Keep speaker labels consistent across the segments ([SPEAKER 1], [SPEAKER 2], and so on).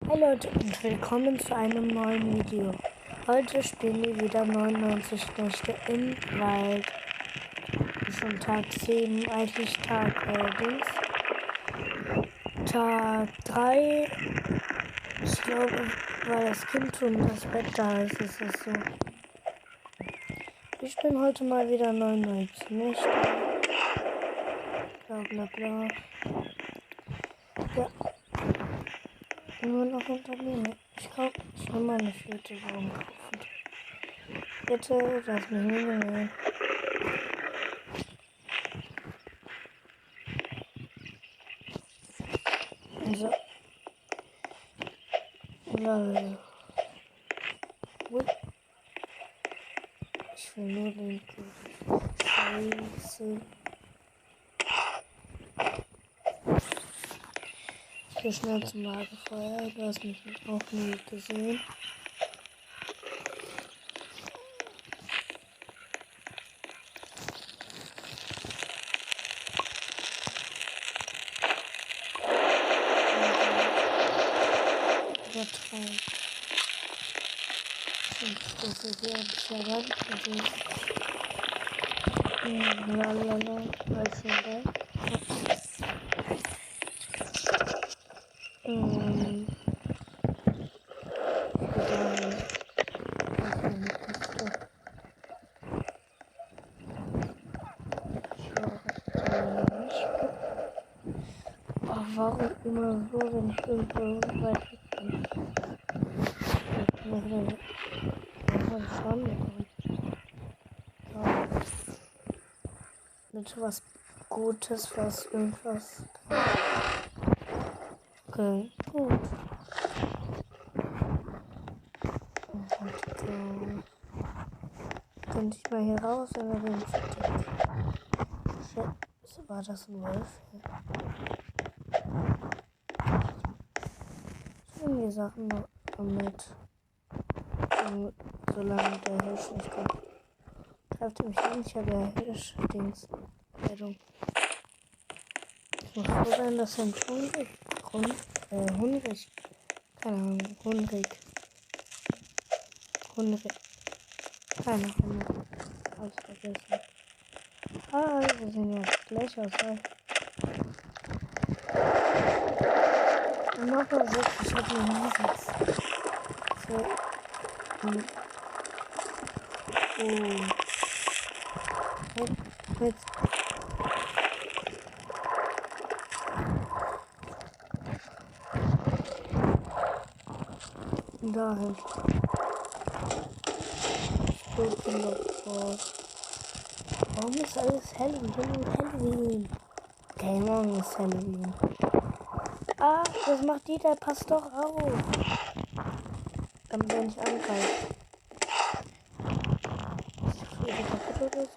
[SPEAKER 1] Hi Leute und willkommen zu einem neuen Video. Heute spielen wir wieder 99 Nächte im Wald. Schon Tag 7, eigentlich Tag Tag 3. Ich glaube, weil das Kind schon das Bett da ist, ist es so. Wir spielen heute mal wieder 99 Nächte. Bla bla bla. Ja. Nur noch Unternehmen. Ich will meine vierte Wohnung kaufen. Bitte lass mich hinnehmen. Also. Ja. Ich will nur den Scheiße. Ich gehe schnell zum Lagerfeuer. Du hast mich auch nie gesehen. Übertreiben. Stufe hier ein bisschen ran. Lalala, was ist denn da? Warum immer so, wenn ich irgendwo weit weg bin? Mit was Gutes, was irgendwas. Okay, gut. Könnte ich mal hier raus, oder bin ich verdeckt? War das ein Wolf? Ich nehme die Sachen noch mit. Solange der Hirsch nicht kommt. Greift mich an, ich habe ja Hirsch-Dings. Kleidung. Ich muss froh sein, dass er nicht hungrig. Hungrig. Keine Ahnung, hungrig. Keine Ahnung. Hab's vergessen. Hi, wir sehen ja gleich aus. Und nochmal 6, ich hab noch nie 6. So. Oh. Jetzt. Dahin. Warum ist alles Halloween? Okay, morgen ist Halloween. Ah, das macht jeder. Passt doch auf. Damit er nicht angreift. Ist das wieder kaputt oder so?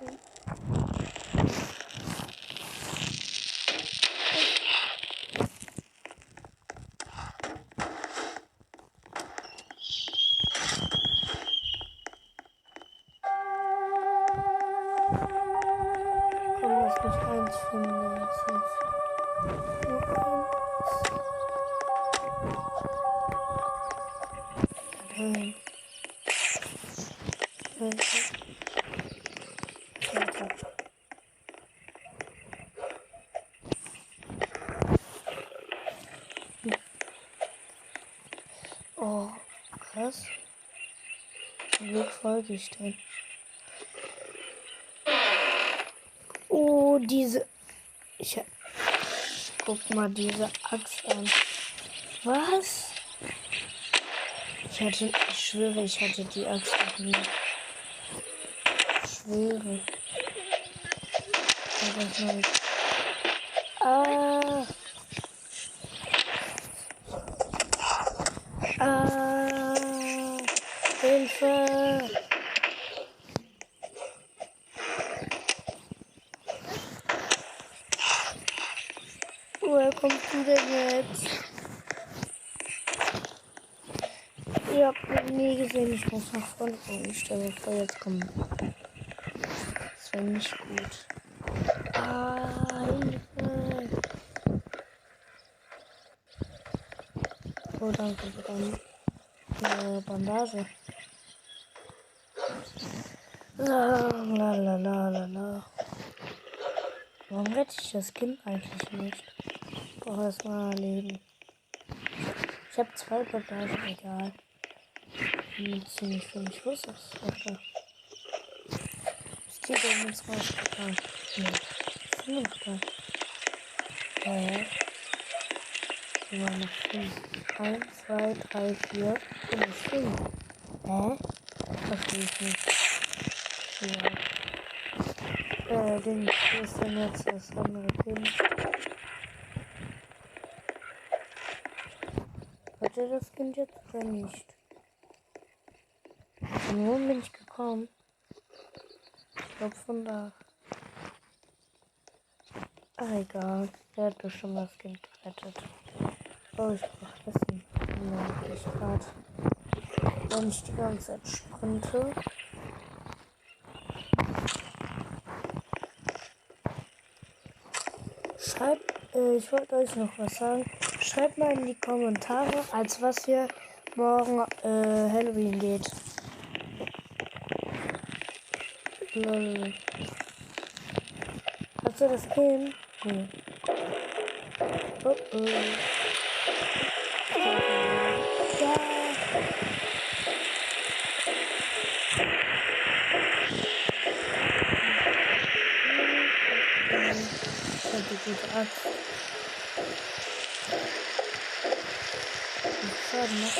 [SPEAKER 1] Oh, krass. Zum Glück folge ich denn. Oh, guck mal diese Axt an. Was? Ich schwöre, ich hatte die Axt noch nie. Ich schwöre. Hilfe! Woher kommst du denn jetzt? Ihr habt mich nie gesehen, ich muss nach vorne kommen. Ich stelle vor, jetzt kommen. Das wäre nicht gut. Hilfe! Oh, danke für deine Bandage. La la la la la la. Warum rette ich das Kind eigentlich nicht? Ich brauche erstmal Leben. Ich habe 2 Bandagen, egal. Ziemlich viel. Ich wusste es öfter. Ist die denn jetzt rausgegangen? Nee. Ist die noch da? Die waren noch 5. 1, 2, 3, 4, 5. Hä? Verstehe ich nicht. Ja. Den ist dann jetzt das andere Kind. Hat er das Kind jetzt oder nicht? Von wo bin ich gekommen? Ich glaube von da. Ach egal. Der hat bestimmt das Kind gerettet. Oh, ich brauche Essen. Ja, ich gerade. Wenn ich die ganze Zeit sprinte. Schreibt, ich wollte euch noch was sagen. Schreibt mal in die Kommentare, als was hier morgen Halloween geht. Lol. Hast du das Game? Nee. Oh oh. Ja. Die gute Axt. Schaden macht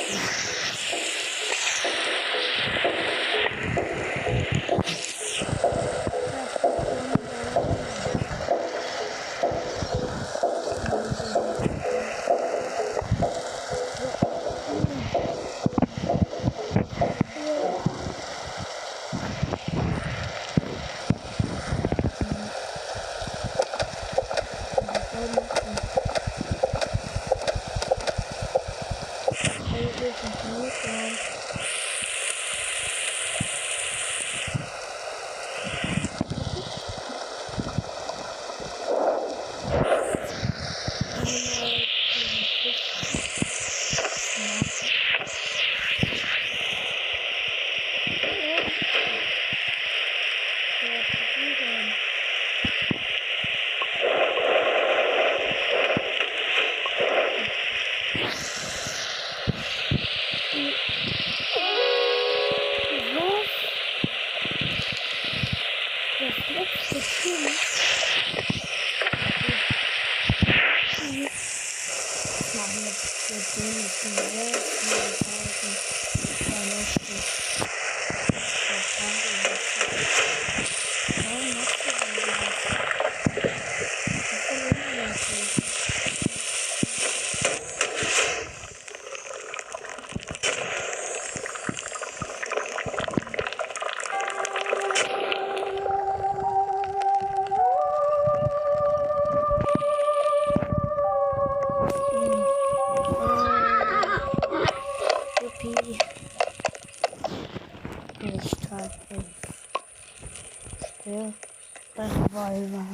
[SPEAKER 1] Revolver.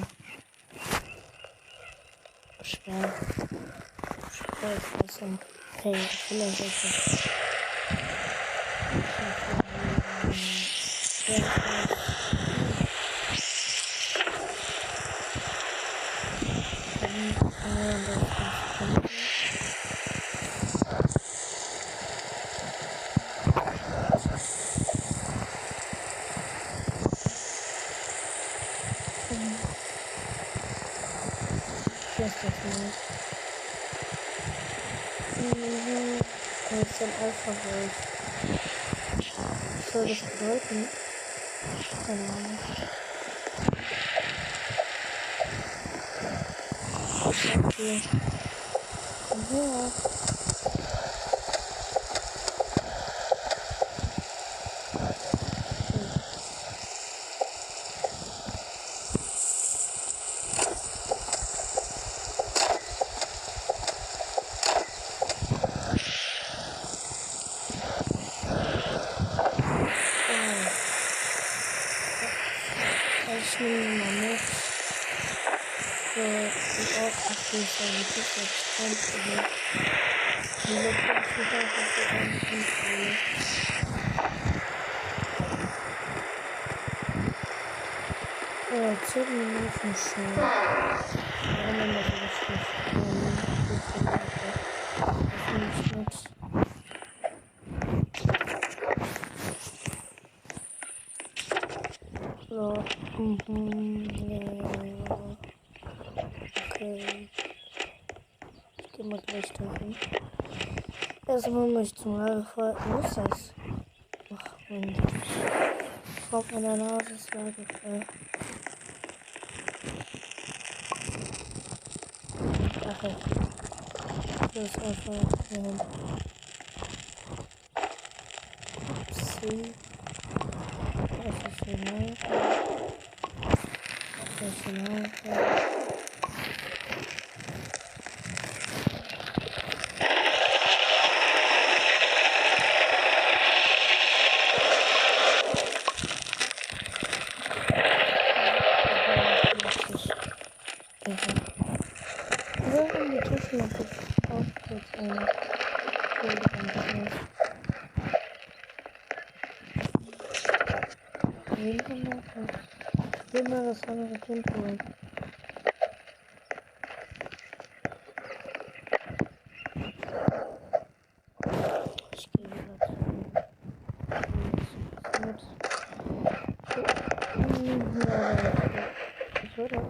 [SPEAKER 1] Schwer. Schwer ist ein Hey, vielleicht ist es. Das ist dann einfach was soll das bedeuten? Keine Ahnung. Okay. Ja. Ich nehme mal mit. So, und auch 28 jetzt kein Problem. Wieso kann ich nicht einfach so rein? Ja, 10 Minuten schon. Warum immer so schlecht? Das nehme ich mit. So, ja. Okay. Ich gehe mal gleich dahin. Erstmal muss ich zum Lagerfeuer. Wo ist das? Ach, mein Gott. Auf meiner Nase ist Lagerfeuer. Ach ja. Das ist einfach. Upsi. Das ist hier neu. Das ist hier neu. Die Taschenlampe auch kurz eine Kohle angeschlossen. Will mal das andere Kind holen. Ich gehe wieder zu. Was war das?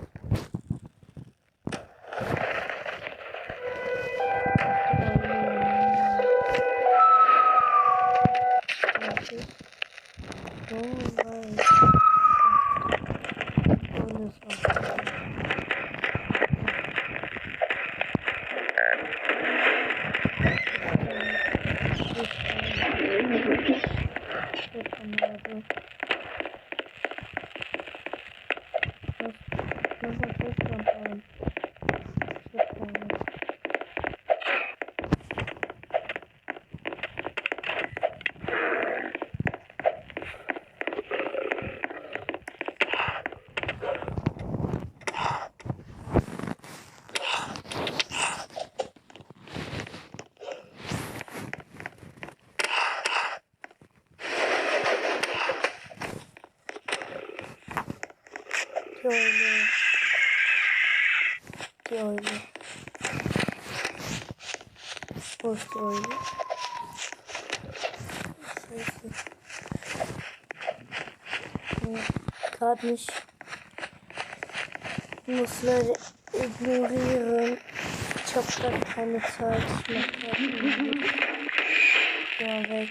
[SPEAKER 1] Die Eule. Wo ist die Eule? Scheiße. Gerade nicht. Ich muss leider ignorieren. Ich habe gerade keine Zeit. Ich mach gerade ja, weg.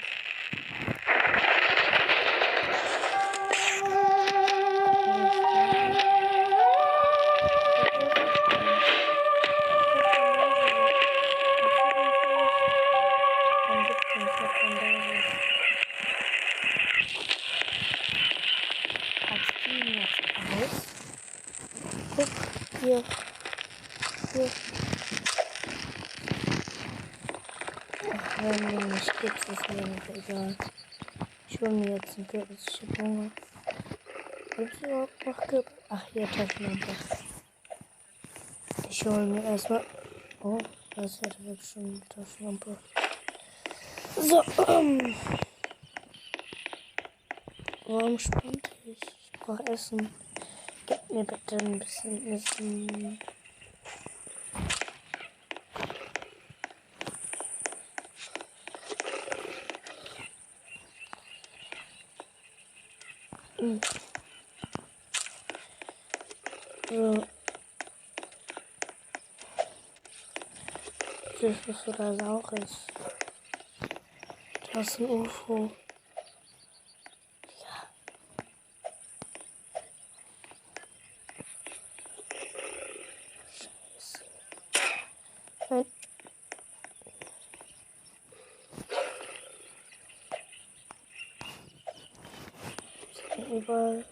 [SPEAKER 1] Guck, hier. Ach, wenn mir nicht gibt, ist mir nicht egal. Ich hole mir jetzt einen Gürtel. Ich hab Hunger. Gibt es überhaupt noch Gürtel? Ach, hier Taschenlampe. Ich hole mir erstmal. Oh, das hätte jetzt schon eine Taschenlampe. So, warum springt ich? Ich brauche Essen. Gib mir bitte ein bisschen Essen. So. Das ist oder Saures. Das ist ein UFO. Ja. Scheiße. Nein. Überall.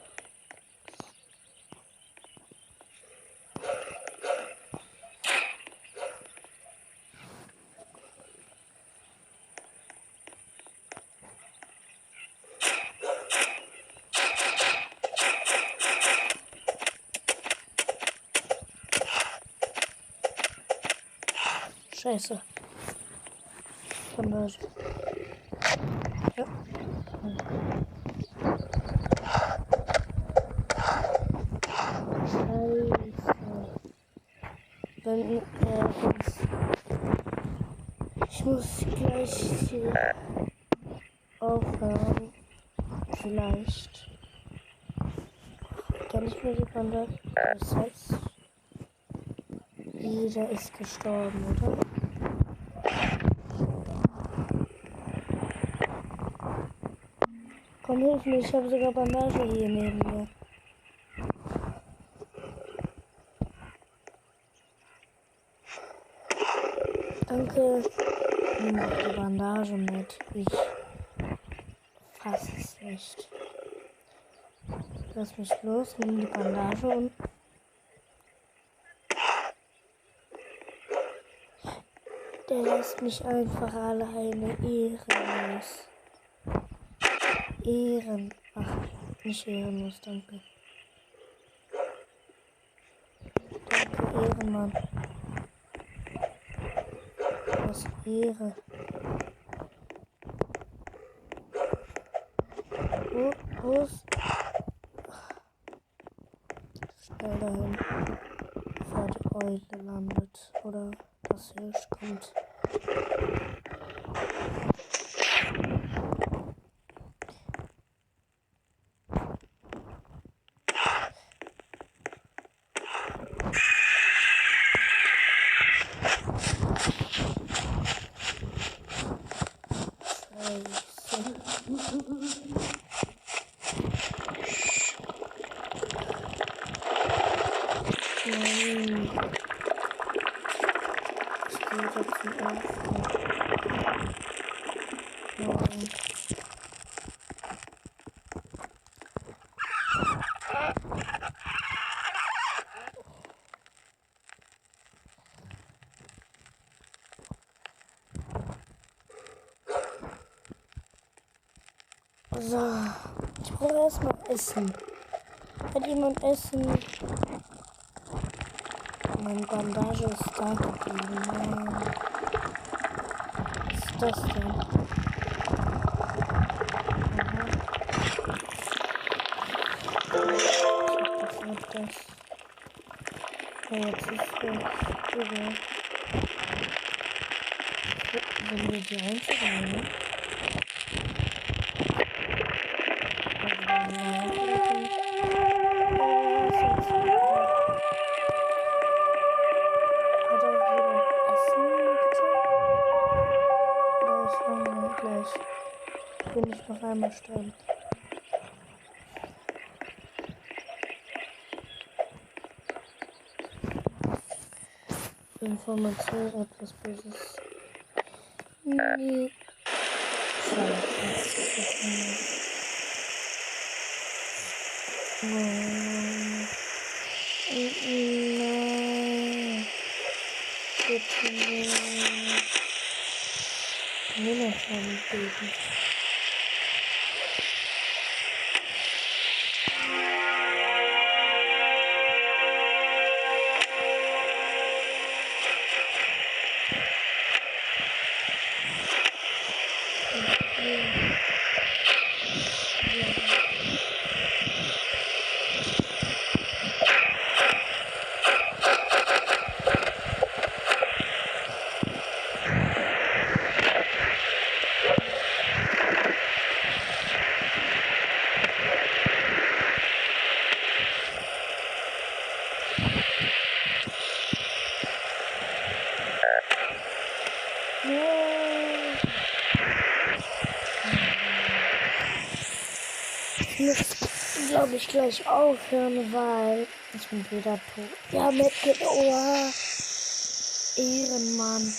[SPEAKER 1] Scheiße. Bandage. Ja. Scheiße. Wenn, ich muss gleich hier aufhören. Vielleicht. Kann ich mir die Bandage? Das heißt, jeder ist gestorben, oder? Komm, hilf mir, ich habe sogar Bandage hier neben mir. Danke. Nimm doch die Bandage mit. Ich fasse es nicht. Lass mich los, nimm die Bandage und... Der lässt mich einfach alleine ehrenlos. Ach, nicht ehrenlos, danke. Danke, Ehrenmann. Was Ehre. Wo ist... Schnell dahin, bevor die Eule landet. Oder das Hirsch kommt. So, ich brauche erstmal Essen. Hat jemand Essen? Meine Bandage ist da geblieben. Nein. Was ist das denn? Ich hab das. Oh, jetzt ist es übel. Sind wir die Einzigen, ne? Bin ich noch einmal sterben. Information, etwas Böses. Nee. Nein. Bitte nicht. Niemand haben Baby. Ich muss, glaube ich, gleich aufhören, weil ich bin wieder tot. Ja, Medkit, oha. Ehrenmann.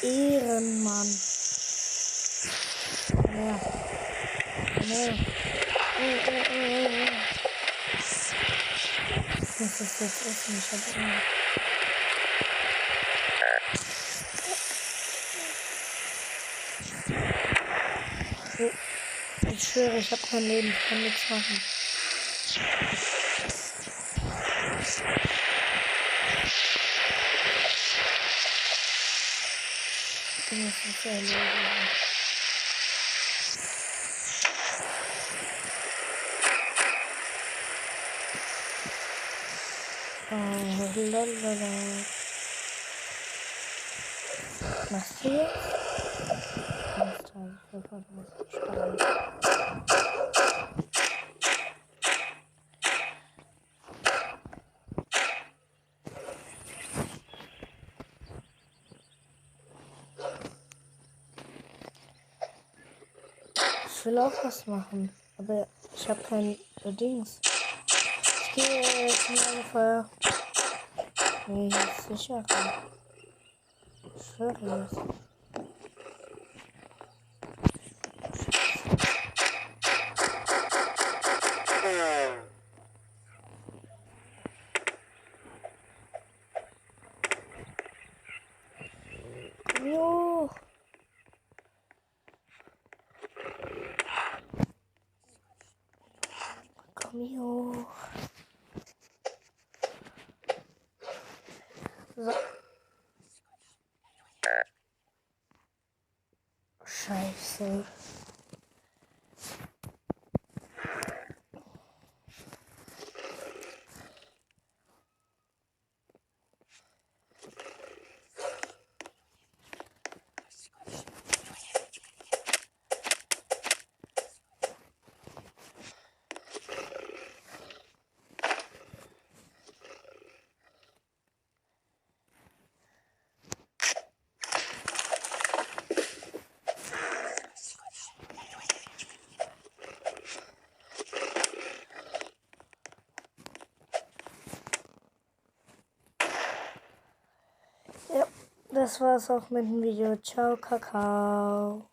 [SPEAKER 1] Ehrenmann. Ja. Ja. Ich muss das jetzt essen. Ich hab immer... Ich schwöre, ich habe kein Leben, ich kann nichts machen. Das ist ja logisch. Lalala. Machst du jetzt? Alles klar, sofort was spannend. Ich will auch was machen, aber ich habe kein Dings. Ich gehe jetzt in eine Feuer. Nee, hier ist sicher kein. Ich schwöre jetzt. Jo. Komm hier hoch. So. Scheiße. Ja, das war's auch mit dem Video. Ciao, Kakao.